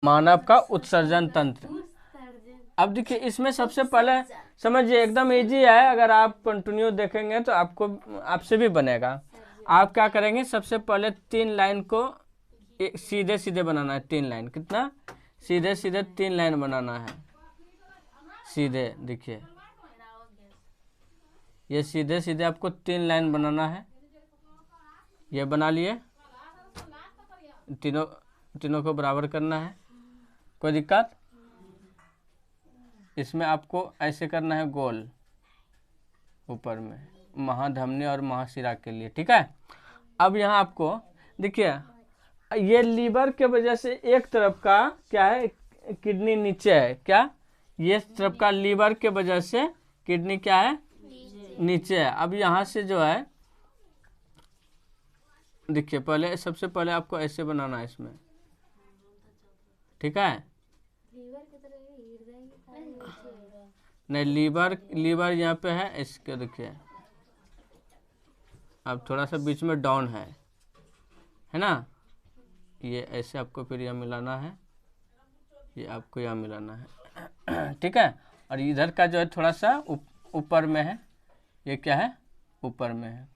मानव का उत्सर्जन तंत्र। अब देखिए इसमें सबसे पहले समझिए, एकदम इजी है, अगर आप कंटिन्यू देखेंगे तो आपको आपसे भी बनेगा। आप क्या करेंगे, सबसे पहले 3 लाइन को सीधे सीधे बनाना है। 3 लाइन, कितना सीधे सीधे 3 लाइन बनाना है, सीधे। देखिए ये सीधे सीधे आपको 3 लाइन बनाना है। ये बना लिए, तीनों को बराबर करना है। कोई दिक्कत? इसमें आपको ऐसे करना है गोल ऊपर में, महाधमनी और महाशिरा के लिए, ठीक है। अब यहाँ आपको देखिए, ये लीवर के वजह से एक तरफ का क्या है, किडनी नीचे है। क्या, ये तरफ का लीवर के वजह से किडनी क्या है, नीचे है। अब यहाँ से जो है, देखिए पहले सबसे पहले आपको ऐसे बनाना है इसमें, ठीक है। नहीं, लीवर यहाँ पे है, इसके देखिए अब थोड़ा सा बीच में डाउन है ना। ये ऐसे आपको फिर यहाँ मिलाना है, ये आपको यहाँ मिलाना है, ठीक है। और इधर का जो है थोड़ा सा ऊपर में है, ये क्या है, ऊपर में है।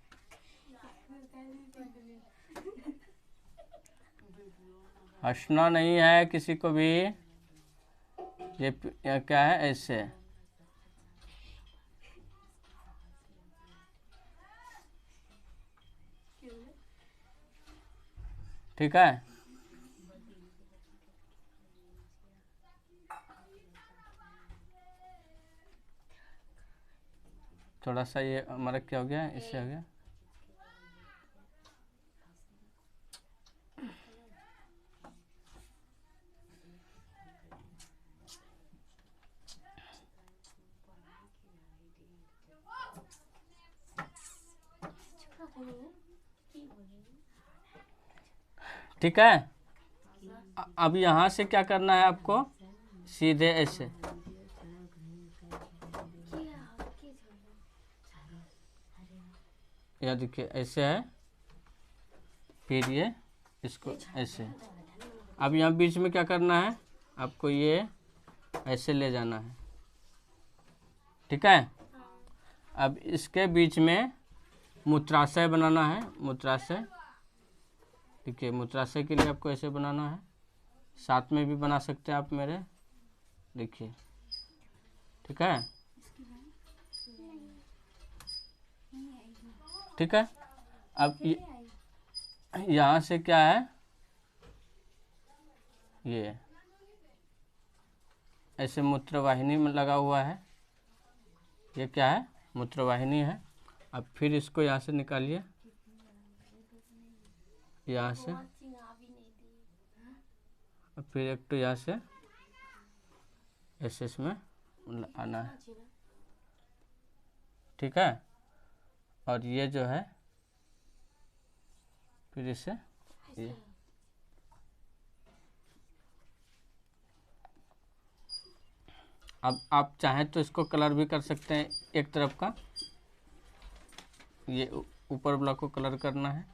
हंसना नहीं है किसी को भी। ये क्या है, ऐसे, ठीक है। थोड़ा सा ये हमारा क्या हो गया, इससे हो गया। ठीक है। अब यहाँ से क्या करना है आपको, सीधे ऐसे, यह देखिए ऐसे है, फिर ये इसको ऐसे। अब यहाँ बीच में क्या करना है आपको, ये ऐसे ले जाना है, ठीक है। अब इसके बीच में मूत्राशय बनाना है, मूत्राशय। देखिए मूत्राशय के लिए आपको ऐसे बनाना है, साथ में भी बना सकते हैं आप मेरे, देखिए, ठीक है, ठीक है। अब यहाँ से क्या है, ये ऐसे मूत्रवाहिनी में लगा हुआ है, ये क्या है, मूत्रवाहिनी है। अब फिर इसको यहाँ से निकालिए, यहाँ से, अब फिर एक तो यहाँ से ऐसे इसमें आना है, ठीक है। और ये जो है फिर इसे ये अब आप चाहें तो इसको कलर भी कर सकते हैं, एक तरफ का ये ऊपर ब्लॉक को कलर करना है,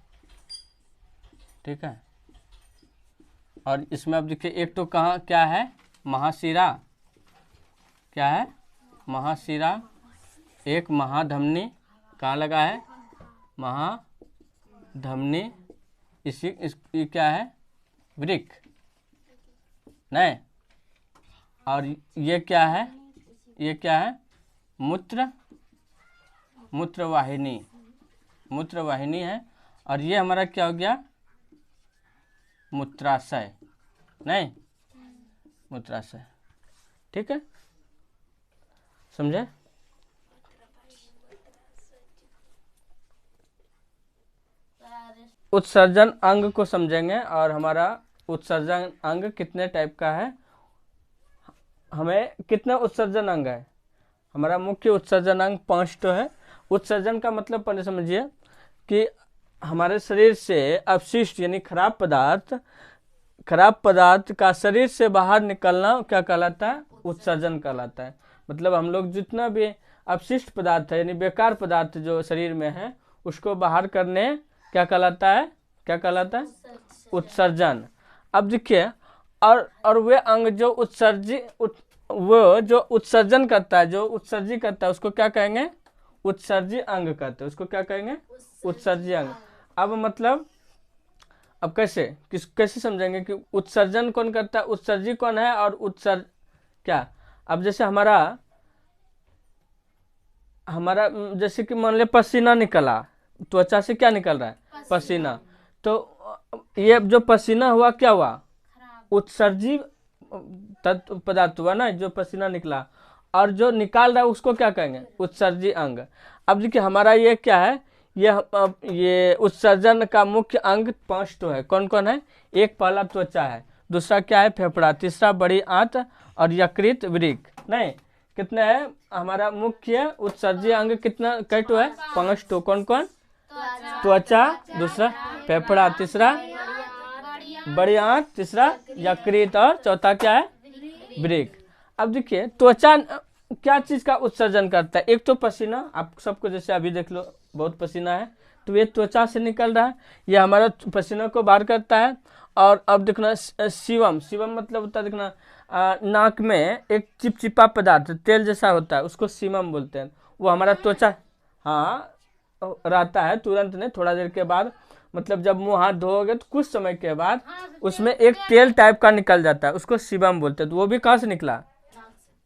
ठीक है। और इसमें अब देखिए एक तो कहाँ क्या है, महाशिरा, क्या है, महाशिरा। एक महाधमनी कहाँ लगा है, महाधमनी। ये क्या है, वृक्क, नहीं। और ये क्या है, ये क्या है, मूत्रवाहिनी, मूत्रवाहिनी है। और ये हमारा क्या हो गया, मूत्राशय, नहीं, मूत्राशय, ठीक है, समझे। उत्सर्जन अंग को समझेंगे, और हमारा उत्सर्जन अंग कितने टाइप का है, हमें कितने उत्सर्जन अंग है। हमारा मुख्य उत्सर्जन अंग 5 तो है। उत्सर्जन का मतलब पहले समझिए कि हमारे शरीर से अपशिष्ट यानी खराब पदार्थ का शरीर से बाहर निकलना क्या कहलाता है, उत्सर्जन कहलाता है। मतलब हम लोग जितना भी अपशिष्ट पदार्थ है यानी बेकार पदार्थ जो शरीर में है उसको बाहर करने क्या कहलाता है, क्या कहलाता है, उत्सर्जन। अब देखिए और वे अंग जो वो जो उत्सर्जन करता है, जो उत्सर्जी करता है, उसको क्या कहेंगे? उत्सर्जी अंग कहते हैं। उसको क्या कहेंगे? उत्सर्जी अंग। अब मतलब अब कैसे समझेंगे कि उत्सर्जन कौन करता है, उत्सर्जी कौन है और उत्सर्ज क्या? अब जैसे हमारा जैसे कि मान ले पसीना निकला, त्वचा से क्या निकल रहा है? पसीना। तो ये जो पसीना हुआ क्या हुआ? उत्सर्जी तत्व पदार्थ हुआ ना, जो पसीना निकला। और जो निकाल रहा है उसको क्या कहेंगे? उत्सर्जी अंग। अब देखिए हमारा ये क्या है, ये उत्सर्जन का मुख्य अंग 5 तो है। कौन कौन है? एक पहला त्वचा है, दूसरा क्या है? फेफड़ा, तीसरा बड़ी आंत और यकृत, वृक्क। नहीं, कितने है हमारा मुख्य उत्सर्जी अंग? कितना कैटो है? 5 तो। कौन कौन? त्वचा, दूसरा फेफड़ा, तीसरा बड़ी आंत, तीसरा यकृत और चौथा क्या है? वृक्क। अब देखिए त्वचा क्या चीज का उत्सर्जन करता है? एक तो पसीना, आप सबको जैसे अभी देख लो बहुत पसीना है, तो ये त्वचा से निकल रहा है, ये हमारा पसीना को बाहर करता है। और अब देखना सीवम मतलब होता है, देखना नाक में एक चिपचिपा पदार्थ तेल जैसा होता है, उसको सीमम बोलते हैं। वो हमारा त्वचा रहता है, तुरंत नहीं, थोड़ा देर के बाद, मतलब जब मुंह हाथ धोओगे तो कुछ समय के बाद उसमें एक तेल टाइप का निकल जाता है, उसको सीबम बोलते हैं। तो वो भी कहाँ से निकला?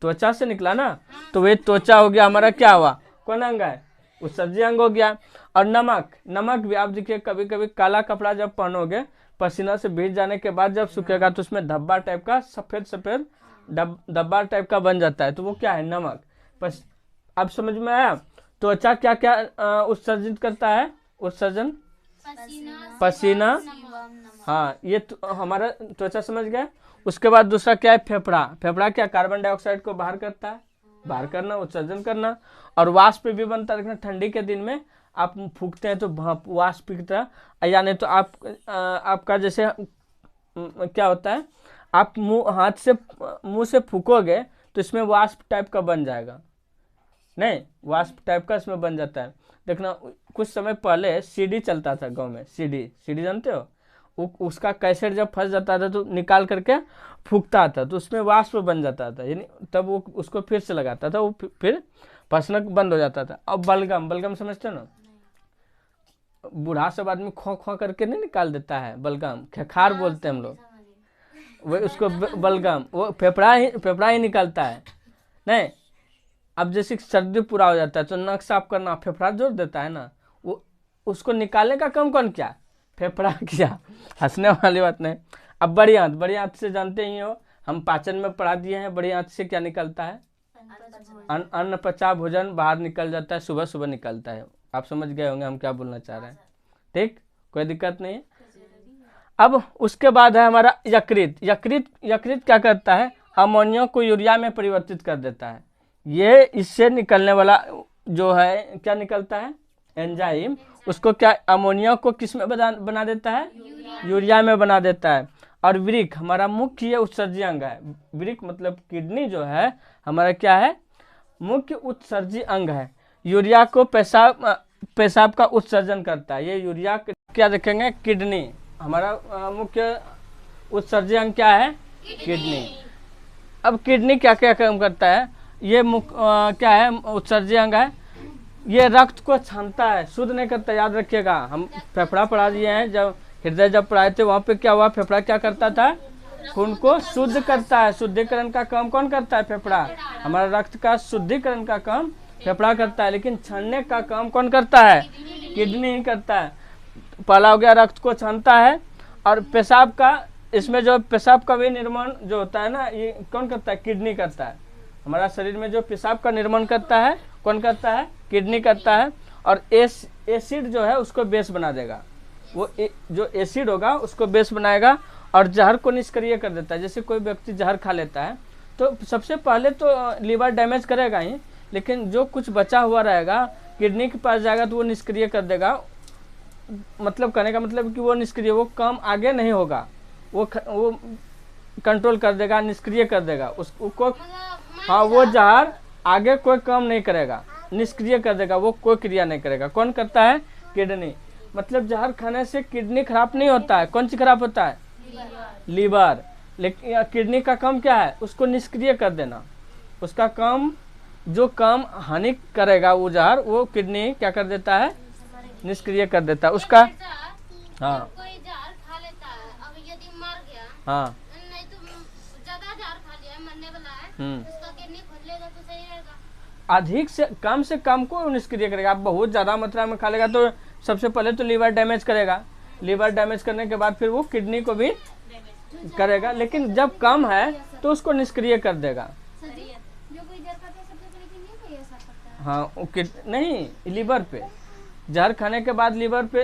त्वचा से निकला ना। तो वे त्वचा हो गया हमारा, क्या हुआ? कौन अंग है? उत्सर्जी अंग हो गया। और नमक भी आप देखिए, कभी कभी काला कपड़ा जब पहनोगे, पसीना से भीग जाने के बाद जब सूखेगा तो उसमें धब्बा टाइप का, सफेद धब्बा टाइप का बन जाता है, तो वो क्या है? नमक। अब समझ में आया? त्वचा क्या क्या उत्सर्जित करता है? उत्सर्जन पसीना। हाँ, ये हमारा त्वचा समझ गया। उसके बाद दूसरा क्या है? फेफड़ा क्या? कार्बन डाइऑक्साइड को बाहर करता है, बाहर करना, उत्सर्जन करना। और वाष्प भी बनता है। देखना ठंडी के दिन में आप फूकते हैं तो वाष्प की तरह, या नहीं तो आपका जैसे क्या होता है, आप मुंह से फूकोगे तो इसमें वाष्प टाइप का बन जाएगा। नहीं, वाष्प टाइप का इसमें बन जाता है। देखना कुछ समय पहले सीडी चलता था गांव में, सीडी जानते हो? उसका कैसेट जब फंस जाता था तो निकाल करके फूकता था, तो उसमें वाष्प बन जाता था, यानी तब वो उसको फिर से लगाता था, वो फिर फंसना बंद हो जाता था। अब बलगम समझते हो ना? बूढ़ा सब आदमी खो करके नहीं निकाल देता है, बलगम, खेखार बोलते हैं हम लोग, वो उसको बलगम, वो फेफड़ा ही निकालता है। नहीं, अब जैसे सर्दी पूरा हो जाता है तो नक साफ करना फेफड़ा जोड़ देता है ना, वो उसको निकालने का काम कौन किया? फेफड़ा किया। हंसने वाली बात नहीं। अब बड़ी आंत से जानते ही हो, हम पाचन में पढ़ा दिए हैं। बड़ी आंत से क्या निकलता है? अन्न पचा भोजन बाहर निकल जाता है, सुबह सुबह निकलता है। आप समझ गए होंगे हम क्या बोलना चाह रहे हैं। ठीक, कोई दिक्कत नहीं है। अब उसके बाद है हमारा यकृत क्या करता है? अमोनिया को यूरिया में परिवर्तित कर देता है। ये इससे निकलने वाला जो है क्या निकलता है? एंजाइम, उसको क्या अमोनिया को किस में बना देता है? यूरिया में बना देता है। और वृक्क हमारा मुख्य उत्सर्जी अंग है। वृक्क मतलब किडनी जो है हमारा क्या है? मुख्य उत्सर्जी अंग है। यूरिया को पेशाब का उत्सर्जन करता है। ये यूरिया क्या देखेंगे? किडनी हमारा मुख्य उत्सर्जी अंग क्या है? किडनी। अब किडनी क्या क्या काम करता है? ये क्या है? उत्सर्जी अंग है। ये रक्त को छानता है, शुद्ध नहीं करता। याद रखिएगा, हम फेफड़ा पढ़ा दिए हैं, जब हृदय जब पढ़ाए थे वहाँ पे क्या हुआ? फेफड़ा क्या करता था? खून को शुद्ध करता है। शुद्धिकरण का काम कौन करता है? फेफड़ा। हमारा रक्त का शुद्धिकरण का काम फेफड़ा करता है, लेकिन छानने का काम कौन करता है? किडनी ही करता है। पहला हो गया रक्त को छानता है। और पेशाब का, इसमें जो पेशाब का भी निर्माण जो होता है ना, ये कौन करता है? किडनी करता है। हमारा शरीर में जो पेशाब का निर्माण करता है कौन करता है? किडनी करता है। और एसिड जो है उसको बेस बना देगा। वो जो एसिड होगा उसको बेस बनाएगा और जहर को निष्क्रिय कर देता है। जैसे कोई व्यक्ति जहर खा लेता है तो सबसे पहले तो लीवर डैमेज करेगा ही, लेकिन जो कुछ बचा हुआ रहेगा किडनी के पास जाएगा तो वो निष्क्रिय कर देगा। मतलब कहने का मतलब कि वो निष्क्रिय, वो काम आगे नहीं होगा, वो कंट्रोल कर देगा, निष्क्रिय कर देगा उसको। हाँ, वो जहर आगे कोई काम नहीं करेगा, निष्क्रिय कर देगा, वो कोई क्रिया नहीं करेगा। कौन करता है? किडनी। मतलब जहर खाने से किडनी खराब नहीं होता है, कौन सी खराब होता है? लीवर। लेकिन किडनी का काम क्या है, उसको निष्क्रिय कर देना। उसका काम, जो काम हानि करेगा वो जहर, वो किडनी क्या कर देता है, निष्क्रिय कर देता है उसका। हाँ कोई जहर खा लेता है, अब यदि मर गया, हाँ नहीं तो ज्यादा जहर खा लिया, मरने वाला है, उसका किडनी खोल लेगा तो सही रहेगा। अधिक से कम को निष्क्रिय करेगा। आप बहुत ज़्यादा मात्रा में खा लेगा तो सबसे पहले तो लीवर डैमेज करेगा, लीवर डैमेज करने के बाद फिर वो किडनी को भी करेगा, लेकिन जब कम है तो उसको निष्क्रिय कर देगा। जो कोई जहर खाता है सबसे पहले किडनी को ही असर पड़ता है। हाँ नहीं, लीवर पे जहर खाने के बाद लीवर पे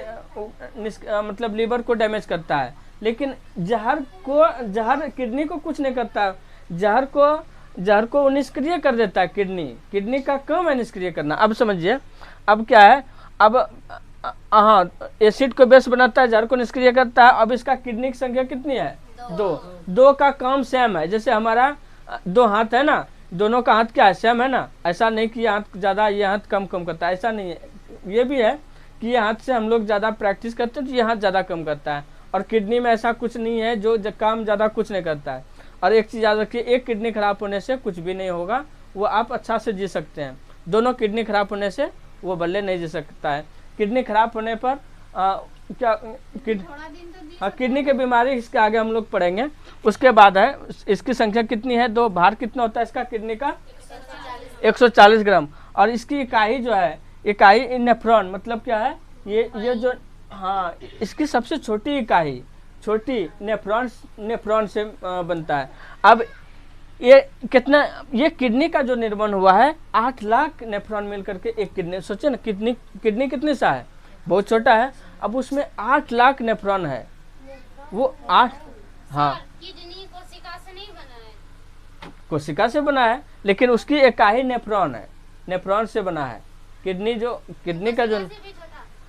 मतलब लीवर को डैमेज करता है, लेकिन जहर किडनी को कुछ नहीं करता। जहर को निष्क्रिय कर देता है किडनी का काम है निष्क्रिय करना। अब समझिए, अब क्या है, अब हाँ एसिड को बेस बनाता है, जहर को निष्क्रिय करता है। अब इसका किडनी की संख्या कितनी है, दो का काम सेम है। जैसे हमारा 2 हाथ है ना, दोनों का हाथ क्या है, सेम है ना। ऐसा नहीं कि ये हाथ ज़्यादा ये हाथ कम करता है, ऐसा नहीं है। ये भी है कि ये हाथ से हम लोग ज़्यादा प्रैक्टिस करते हैं तो ये हाथ ज़्यादा कम करता है, और किडनी में ऐसा कुछ नहीं है जो काम ज़्यादा कुछ नहीं करता है। और एक चीज़ याद रखिए, एक किडनी खराब होने से कुछ भी नहीं होगा, वो आप अच्छा से जी सकते हैं। दोनों किडनी खराब होने से वो भले नहीं जी सकता है। किडनी खराब होने पर किडनी की बीमारी इसके आगे हम लोग पढ़ेंगे। उसके बाद है इसकी संख्या कितनी है, दो भार कितना होता है इसका किडनी का, 140 ग्राम। और इसकी इकाई जो है, इकाई नेफ्रॉन मतलब क्या है, ये जो हाँ इसकी सबसे छोटी इकाई छोटी नेफ्रॉन से बनता है। अब ये कितना, ये किडनी का जो निर्माण हुआ है 8 लाख नेफ्रॉन मिल करके एक किडनी, सोचे ना किडनी कितनी सा है, बहुत छोटा है। अब उसमें 8 लाख नेफ्रॉन है, वो 8 हाँ किडनी कोशिका से नहीं बना है, कोशिका से बना है, लेकिन उसकी इकाई नेफ्रॉन है, नेफ्रॉन से बना है। किडनी का जो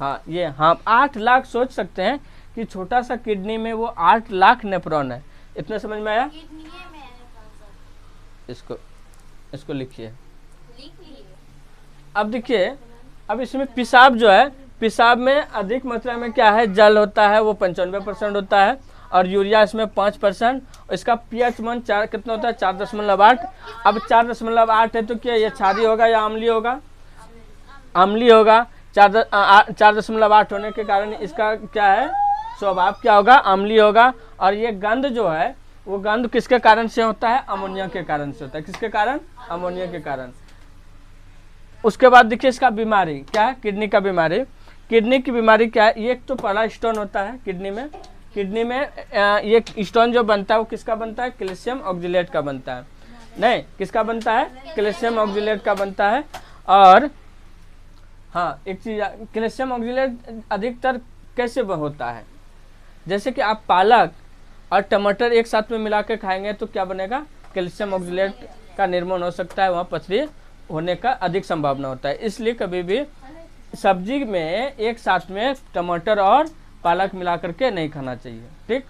हाँ ये हाँ 8 लाख, सोच सकते हैं कि छोटा सा किडनी में वो 8 लाख नेफ्रॉन है। इतना समझ में आया। इसको लिखिए। अब देखिए, अब इसमें पेशाब जो है, पेशाब में अधिक मात्रा में क्या है, जल होता है, वो 95% होता है, और यूरिया इसमें 5%। इसका पीएच मान कितना होता है, 4.8। अब 4.8 है तो क्या ये क्षारीय होगा या अम्लीय होगा, अम्लीय होगा। 4.8 होने के कारण इसका क्या है, स्वभाव क्या होगा, अम्लीय होगा। और ये गंध जो है, वो गंध किसके कारण से होता है, अमोनिया के कारण से होता है। किसके कारण, अमोनिया के कारण। उसके बाद देखिए इसका बीमारी क्या है, किडनी का बीमारी। किडनी की बीमारी क्या है, ये तो पहला स्टोन होता है किडनी में ये स्टोन जो बनता है वो किसका बनता है, कैल्शियम ऑक्जेलेट का बनता है। नहीं, किसका बनता है, कैल्शियम ऑक्जेलेट का बनता है। और हाँ एक चीज, कैल्शियम ऑक्जेलेट अधिकतर कैसे होता है, जैसे कि आप पालक और टमाटर एक साथ में मिला के खाएंगे तो क्या बनेगा, कैल्शियम ऑक्जेलेट का निर्माण हो सकता है, वहाँ पथरी होने का अधिक संभावना होता है। इसलिए कभी भी सब्जी में एक साथ में टमाटर और पालक मिला करके नहीं खाना चाहिए, ठीक।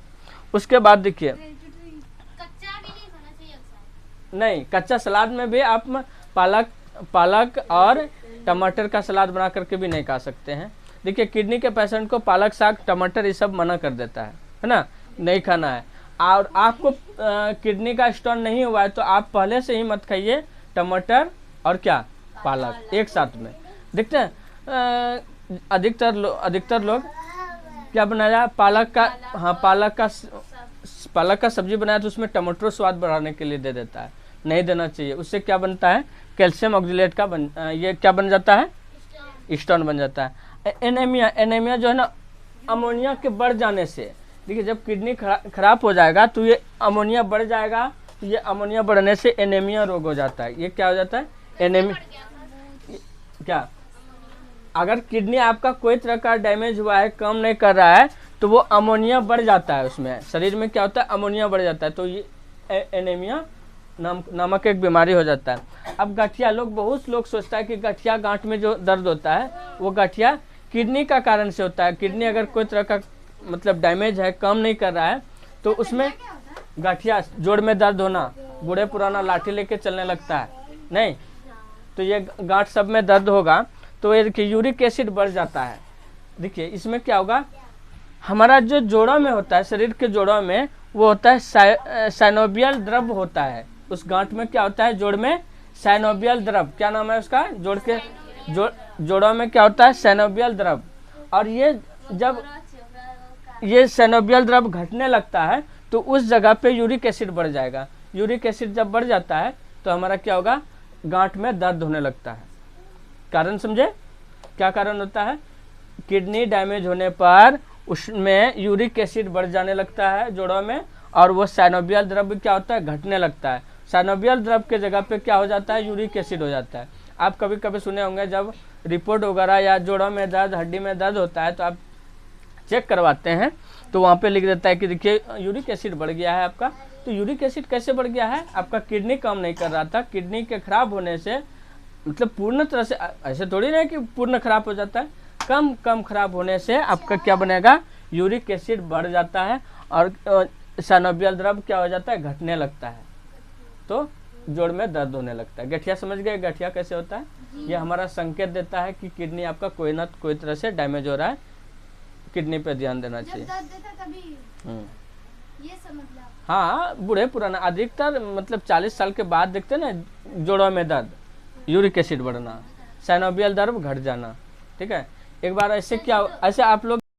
उसके बाद देखिए, कच्चा भी नहीं खाना चाहिए अक्सर। नहीं, कच्चा सलाद में भी आप पालक और टमाटर का सलाद बना करके भी नहीं खा सकते हैं। देखिए किडनी के पेशेंट को पालक, साग, टमाटर ये सब मना कर देता है ना, नहीं खाना है। और आपको किडनी का स्टोन नहीं हुआ है तो आप पहले से ही मत खाइए टमाटर और क्या, पालक एक साथ में। देखते हैं अधिकतर लोग क्या बनाया, पालक का सब्जी बनाया तो उसमें टमाटर स्वाद बढ़ाने के लिए दे देता है, नहीं देना चाहिए। उससे क्या बनता है, कैल्शियम ऑक्जेलेट का ये क्या बन जाता है, स्टोन बन जाता है। एनीमिया जो है ना, अमोनिया के बढ़ जाने से, देखिए जब किडनी खराब हो जाएगा तो ये अमोनिया बढ़ जाएगा, ये अमोनिया बढ़ने से एनीमिया रोग हो जाता है। ये क्या हो जाता है, एनीमिया। क्या, अगर किडनी आपका कोई तरह का डैमेज हुआ है, काम नहीं कर रहा है, तो वो अमोनिया बढ़ जाता है, उसमें शरीर में क्या होता है, अमोनिया बढ़ जाता है, तो ये एनीमिया नामक एक बीमारी हो जाता है। अब गठिया, बहुत लोग सोचता है कि गठिया, गांठ में जो दर्द होता है वो गठिया किडनी का कारण से होता है। किडनी अगर कोई तरह का मतलब डैमेज है, काम नहीं कर रहा है, तो उसमें गठिया, जोड़ में दर्द होना, बूढ़े पुराना लाठी लेके चलने लगता है, नहीं तो ये गांठ सब में दर्द होगा, तो ये यूरिक एसिड बढ़ जाता है। देखिए इसमें क्या होगा, हमारा जो जोड़ों में होता है, शरीर के जोड़ों में, वो होता है साइनोवियल द्रव होता है। उस गांठ में क्या होता है, जोड़ में साइनोवियल द्रव, क्या नाम है उसका, जोड़ों में क्या होता है, साइनोवियल द्रव। और ये जब ये साइनोवियल द्रव घटने लगता है तो उस जगह पे यूरिक एसिड बढ़ जाएगा। यूरिक एसिड जब बढ़ जाता है तो हमारा क्या होगा, गांठ में दर्द होने लगता है। कारण समझे, क्या कारण होता है, किडनी डैमेज होने पर उसमें यूरिक एसिड बढ़ जाने लगता है जोड़ों में, और वो साइनोवियल द्रव क्या होता है, घटने लगता है। साइनोवियल द्रव के जगह पे क्या हो जाता है, यूरिक एसिड हो जाता है। आप कभी कभी सुने होंगे जब रिपोर्ट वगैरह या जोड़ों में दर्द, हड्डी में दर्द होता है तो आप चेक करवाते हैं तो वहाँ पे लिख देता है कि देखिए यूरिक एसिड बढ़ गया है आपका। तो यूरिक एसिड कैसे बढ़ गया है, आपका किडनी काम नहीं कर रहा था, किडनी के खराब होने से, मतलब पूर्ण तरह से ऐसे थोड़ी ना कि पूर्ण खराब हो जाता है, कम कम खराब होने से आपका क्या बनेगा, यूरिक एसिड बढ़ जाता है और साइनोवियल द्रव क्या हो जाता है, घटने लगता है, तो जोड़ में दर्द होने लगता है। गठिया समझ गए, गठिया कैसे होता है, ये हमारा संकेत देता है कि किडनी आपका कोई ना कोई तरह से डैमेज हो रहा है, किडनी पे ध्यान देना चाहिए। जब दर्द देता तभी ये समझ लो। हाँ, बूढ़े पुराना अधिकतर मतलब 40 साल के बाद देखते हैं ना जोड़ों में दर्द, यूरिक एसिड बढ़ना, साइनोवियल द्रव घट जाना। ठीक है, एक बार ऐसे क्या, ऐसे आप लोग